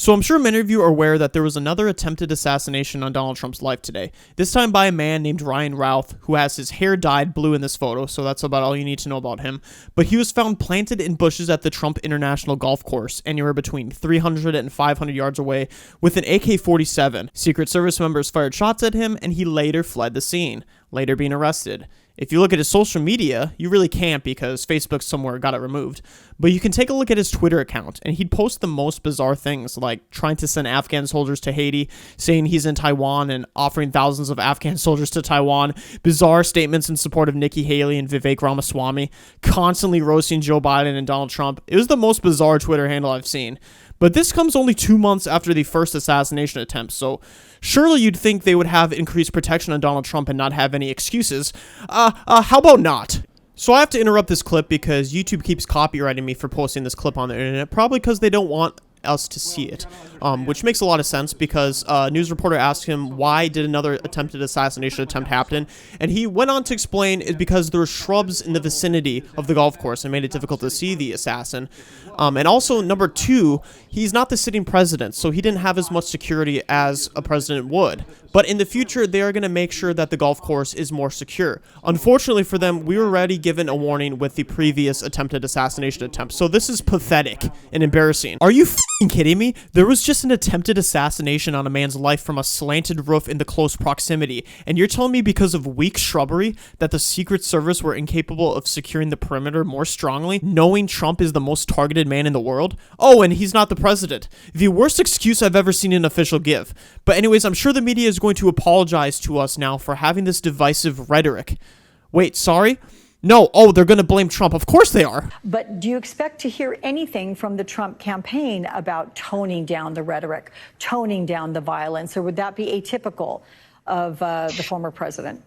So I'm sure many of you are aware that there was another attempted assassination on Donald Trump's life today. This time by a man named Ryan Routh, who has his hair dyed blue in this photo, so that's about all you need to know about him. But he was found planted in bushes at the Trump International Golf Course, anywhere between 300 and 500 yards away, with an AK-47. Secret Service members fired shots at him, and he later fled the scene, later being arrested. If you look at his social media, you really can't because Facebook somewhere got it removed. But you can take a look at his Twitter account, and he'd post the most bizarre things, like trying to send Afghan soldiers to Haiti, saying he's in Taiwan and offering thousands of Afghan soldiers to Taiwan, bizarre statements in support of Nikki Haley and Vivek Ramaswamy, constantly roasting Joe Biden and Donald Trump. It was the most bizarre Twitter handle I've seen. But this comes only 2 months after the first assassination attempt, so surely you'd think they would have increased protection on Donald Trump and not have any excuses. How about not? So I have to interrupt this clip because YouTube keeps copyrighting me for posting this clip on the internet, probably because they don't want us to see it, which makes a lot of sense because a news reporter asked him why did another attempted assassination attempt happen, and he went on to explain it's because there were shrubs in the vicinity of the golf course and made it difficult to see the assassin. And also, number two, he's not the sitting president, so he didn't have as much security as a president would. But in the future, they are going to make sure that the golf course is more secure. Unfortunately for them, we were already given a warning with the previous attempted assassination attempt, so this is pathetic and embarrassing. Are you f***ing kidding me? There was just an attempted assassination on a man's life from a slanted roof in the close proximity, and you're telling me because of weak shrubbery that the Secret Service were incapable of securing the perimeter more strongly, knowing Trump is the most targeted man in the world? Oh, and he's not the president. The worst excuse I've ever seen an official give. But anyways, I'm sure the media is going to apologize to us now for having this divisive rhetoric. Wait, sorry? No, oh, they're going to blame Trump. Of course they are. But do you expect to hear anything from the Trump campaign about toning down the rhetoric, toning down the violence, or would that be atypical of the former president?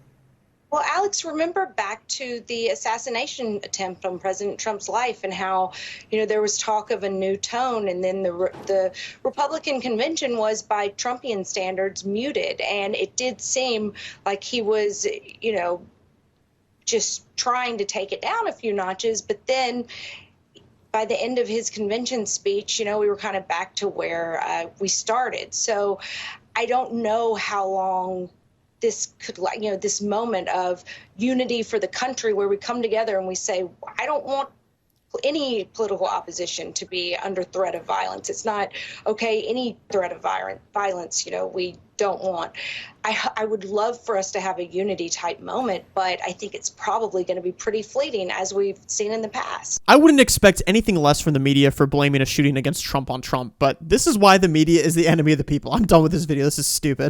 Well, Alex, remember back to the assassination attempt on President Trump's life and how, there was talk of a new tone, and then the Republican convention was, by Trumpian standards, muted. And it did seem like he was, just trying to take it down a few notches. But then by the end of his convention speech, we were kind of back to where we started. So I don't know how long this could, this moment of unity for the country where we come together and we say, I don't want any political opposition to be under threat of violence. It's not okay, any threat of violence, we don't want. I would love for us to have a unity type moment, but I think it's probably going to be pretty fleeting, as we've seen in the past. I wouldn't expect anything less from the media for blaming a shooting against Trump on Trump, but this is why the media is the enemy of the people. I'm done with this video. This is stupid.